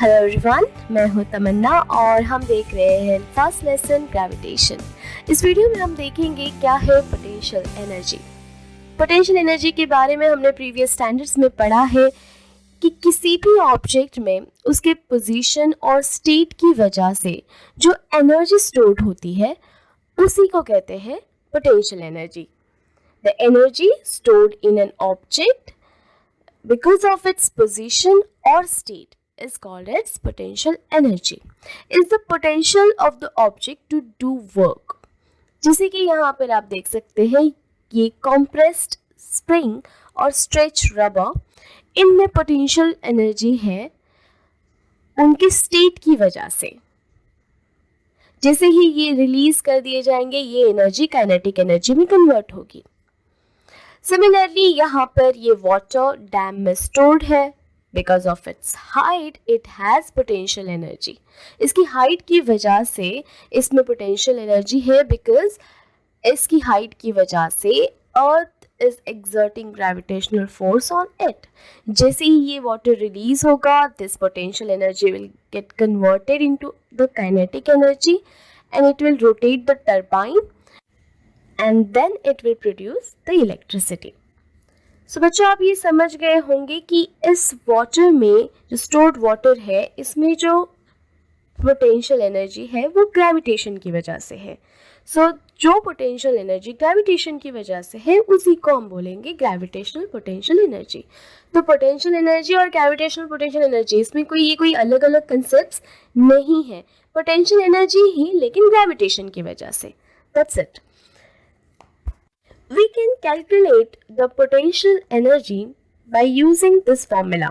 Hello everyone, मैं हूं तमन्ना और हम देख रहे हैं फर्स्ट लेसन ग्रेविटेशन। इस वीडियो में हम देखेंगे क्या है पोटेंशियल एनर्जी। पोटेंशियल एनर्जी के बारे में हमने प्रीवियस स्टैंडर्ड्स में पढ़ा है कि किसी भी ऑब्जेक्ट में उसके पोजीशन और स्टेट की वजह से जो एनर्जी स्टोर्ड होती है उसी को कहते हैं potential energy. The energy stored in an object because of its position or state is called as potential energy. Is the potential of the object to do work. जैसे कि यहाँ पर आप देख सकते हैं ये compressed spring और stretch rubber, इनमें potential energy है उनके state की वजह से। जैसे ही ये रिलीज कर दिए जाएंगे ये एनर्जी काइनेटिक एनर्जी में कन्वर्ट होगी। सिमिलरली यहाँ पर ये वाटर डैम में स्टोर्ड है। Because of its height it has potential energy. इसकी हाइट की वजह से इसमें पोटेंशियल एनर्जी है बिकॉज इसकी हाइट की वजह से earth is exerting gravitational force on it. जैसे ही ये वाटर रिलीज होगा this potential energy will get converted into the kinetic energy and it will rotate the turbine and then it will produce the electricity. So बच्चों आप ये समझ गए होंगे कि इस वाटर में जो स्टोर्ड वाटर है इसमें जो पोटेंशियल एनर्जी है वो ग्रेविटेशन की वजह से है। सो जो पोटेंशियल एनर्जी ग्रेविटेशन की वजह से है उसी को हम बोलेंगे ग्रेविटेशनल पोटेंशियल एनर्जी। तो पोटेंशियल एनर्जी और ग्रेविटेशनल पोटेंशियल एनर्जी इसमें कोई अलग अलग कंसेप्ट्स नहीं है। पोटेंशियल एनर्जी ही लेकिन ग्रेविटेशन की वजह से। That's it. We can calculate the potential energy by using this formula.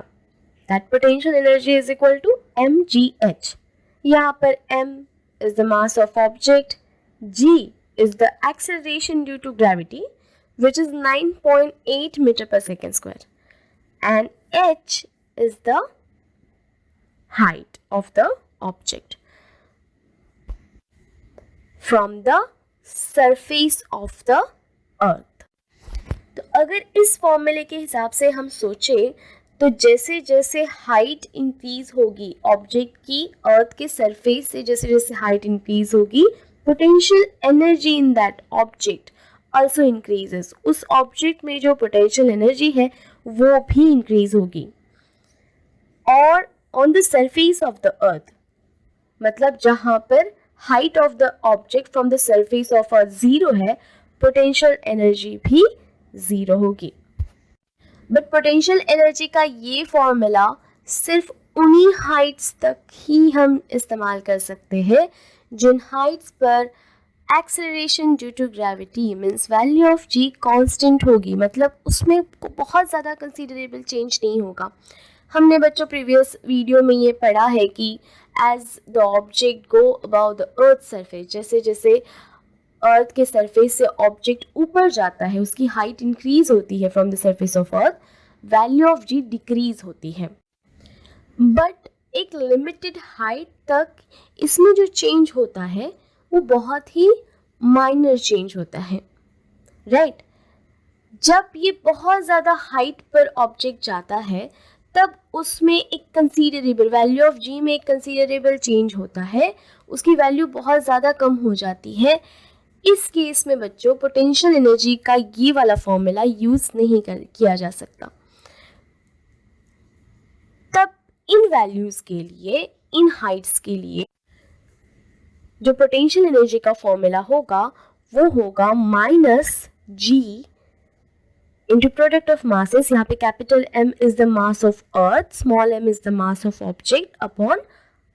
That potential energy is equal to mgh. यहाँ पर m is the mass of object, g is the acceleration due to gravity, which is 9.8 meter per second square, and h is the height of the object from the surface of the अर्थ। तो अगर इस फॉर्मूले के हिसाब से हम सोचें तो जैसे जैसे हाइट इंक्रीज होगी ऑब्जेक्ट की अर्थ के सरफेस से, जैसे जैसे हाइट इंक्रीज होगी potential energy in that object also increases. उस ऑब्जेक्ट में जो पोटेंशियल एनर्जी है वो भी इंक्रीज होगी। और on the surface of the earth मतलब जहाँ पर height of the object from the surface of earth zero है पोटेंशियल एनर्जी भी जीरो होगी। बट पोटेंशियल एनर्जी का ये फॉर्मूला सिर्फ उन्हीं हाइट्स तक ही हम इस्तेमाल कर सकते हैं जिन हाइट्स पर acceleration due to gravity means value of g constant होगी। मतलब उसमें बहुत ज़्यादा कंसीडरेबल चेंज नहीं होगा। हमने बच्चों प्रीवियस वीडियो में ये पढ़ा है कि as the object go about the earth surface, जैसे जैसे अर्थ के सरफेस से ऑब्जेक्ट ऊपर जाता है उसकी हाइट इंक्रीज होती है from the surface of earth, value of g decrease होती है। बट एक लिमिटेड हाइट तक इसमें जो चेंज होता है वो बहुत ही माइनर चेंज होता है, राइट। जब ये बहुत ज़्यादा हाइट पर ऑब्जेक्ट जाता है तब उसमें एक कंसीडरेबल वैल्यू ऑफ जी में एक कंसीडरेबल चेंज होता है, उसकी वैल्यू बहुत ज़्यादा कम हो जाती है। इस केस में बच्चों पोटेंशियल एनर्जी का ये वाला फॉर्मूला यूज नहीं किया जा सकता। तब इन वैल्यूज के लिए, इन हाइट्स के लिए जो पोटेंशियल एनर्जी का फॉर्मूला होगा वो होगा minus G into product of masses. यहाँ पे capital M is the mass of earth, small m is the mass of object upon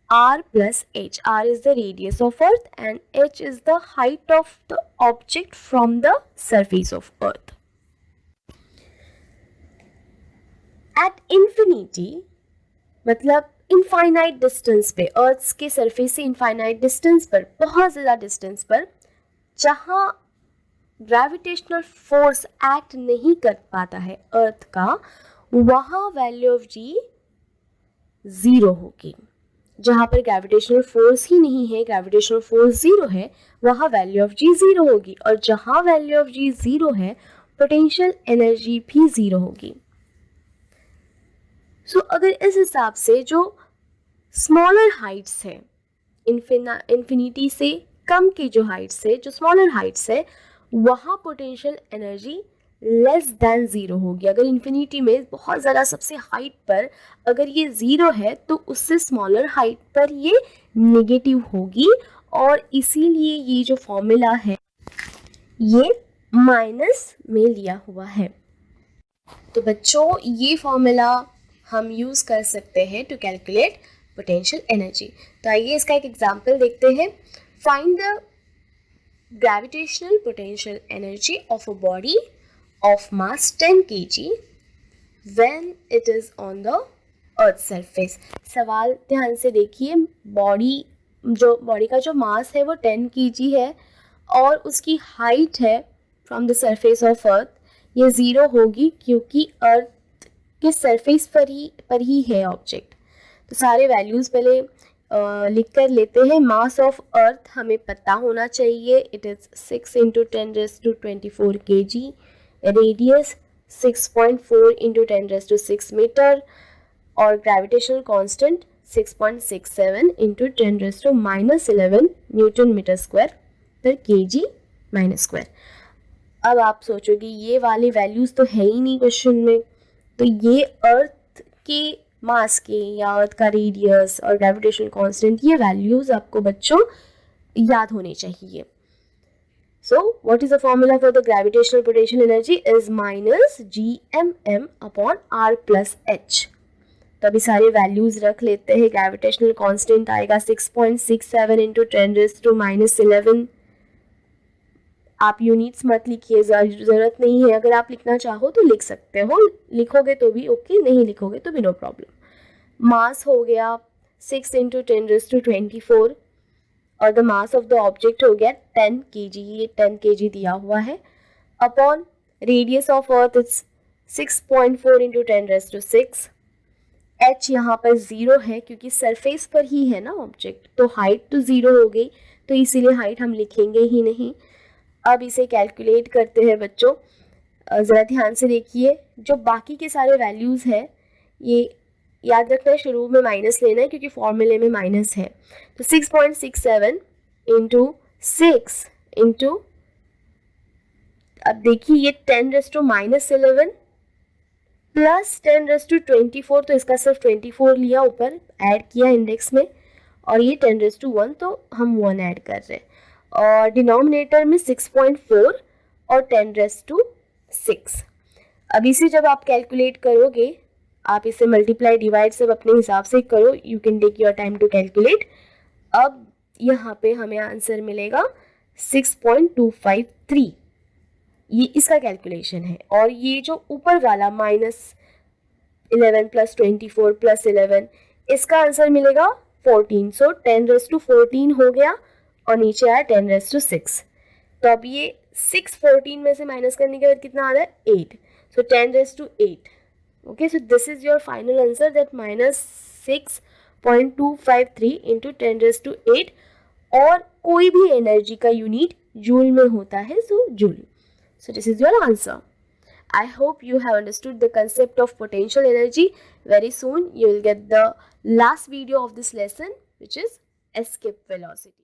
r plus h. r is the radius of earth and h is the height of the object from the surface of earth. At infinity मतलब infinite distance पे, अर्थ के surface से infinite distance पर, बहुत ज़्यादा distance पर जहाँ gravitational force act नहीं कर पाता है अर्थ का, वहाँ वैल्यू ऑफ जी ज़ीरो होगी। जहाँ पर ग्रेविटेशनल फोर्स ही नहीं है, ग्रेविटेशनल फोर्स जीरो है, वहाँ वैल्यू ऑफ जी जीरो होगी। और जहाँ वैल्यू ऑफ जी जीरो है पोटेंशियल एनर्जी भी जीरो होगी। सो अगर इस हिसाब से जो स्मॉलर हाइट्स है, इन्फिनिटी से कम की जो हाइट्स है, जो स्मॉलर हाइट्स है, वहाँ potential energy less than zero होगी। अगर इन्फिनिटी में बहुत ज़्यादा सबसे हाइट पर अगर ये ज़ीरो है तो उससे स्मॉलर हाइट पर ये नेगेटिव होगी, और इसीलिए ये जो फॉर्मूला है ये माइनस में लिया हुआ है। तो बच्चों ये फॉर्मूला हम यूज़ कर सकते हैं टू कैलकुलेट पोटेंशियल एनर्जी। तो आइए इसका एक एग्जांपल देखते हैं। Find the gravitational potential energy of a body of mass 10 kg when it is on the earth surface। सवाल ध्यान से देखिए, बॉडी का जो मास है वो 10 kg है और उसकी हाइट है फ्रॉम द सरफेस ऑफ अर्थ, ये ज़ीरो होगी क्योंकि अर्थ के सरफेस पर ही है ऑब्जेक्ट। तो सारे वैल्यूज़ पहले लिख कर लेते हैं। मास ऑफ अर्थ हमें पता होना चाहिए, it is 6 × 10⁻24 kg, radius 6.4 × 10⁻6 metre, और gravitational constant 6.67 × 10⁻11 newton metre square पर kg माइनस स्क्वायर। अब आप सोचोगे ये वाली वैल्यूज़ तो है ही नहीं क्वेश्चन में, तो ये अर्थ के मास के या अर्थ का रेडियस और ग्रेविटेशनल कांस्टेंट, ये वैल्यूज़ आपको बच्चों याद होनी चाहिए। So, what is the formula for the gravitational potential energy is minus gmm upon r plus h। तो अभी सारे वैल्यूज रख लेते हैं। ग्रेविटेशनल कांस्टेंट आएगा 6.67 × 10⁻11। आप यूनिट्स मत लिखिए, ज़रूरत नहीं है, अगर आप लिखना चाहो तो लिख सकते हो, लिखोगे तो भी ओके, नहीं लिखोगे तो भी नो प्रॉब्लम। मास हो गया 6 × 10⁻24 और the mass of the object हो गया 10 kg, ये 10 kg दिया हुआ है, upon radius of earth it's 6.4 × 10⁻6। h यहाँ पर ज़ीरो है क्योंकि सरफेस पर ही है ना ऑब्जेक्ट, तो हाइट तो ज़ीरो हो गई, तो इसीलिए हाइट हम लिखेंगे ही नहीं। अब इसे कैलकुलेट करते हैं बच्चों, ज़रा ध्यान से देखिए। जो बाकी के सारे वैल्यूज़ हैं ये याद रखना है, शुरू में माइनस लेना है क्योंकि फॉर्मूले में माइनस है। तो 6.67 × 6 इंटू, अब देखिए ये 10⁻11 प्लस 10⁻24, तो इसका सिर्फ 24 लिया, ऊपर ऐड किया इंडेक्स में, और ये 10⁻1 तो हम 1 ऐड कर रहे हैं, और डिनोमिनेटर में 6.4 और 10⁻6। अब इसे जब आप कैलकुलेट करोगे, आप इसे मल्टीप्लाई डिवाइड सब अपने हिसाब से करो, you can take your time to calculate. अब यहाँ पे हमें आंसर मिलेगा 6.253, ये इसका कैलकुलेशन है। और ये जो ऊपर वाला -11 + 24 + 11, इसका आंसर मिलेगा 14। सो 10⁻14 हो गया और नीचे आया 10⁻6। तो अब ये 6 14 में से माइनस करने के बाद कितना आ रहा है 8, सो 10⁻8। Okay, so this is your final answer, that -6.253 × 10⁻8, और कोई भी एनर्जी का यूनिट जूल में होता है, so joule. So this is your answer. I hope you have understood the concept of potential energy. Very soon you will get the last video of this lesson, which is escape velocity.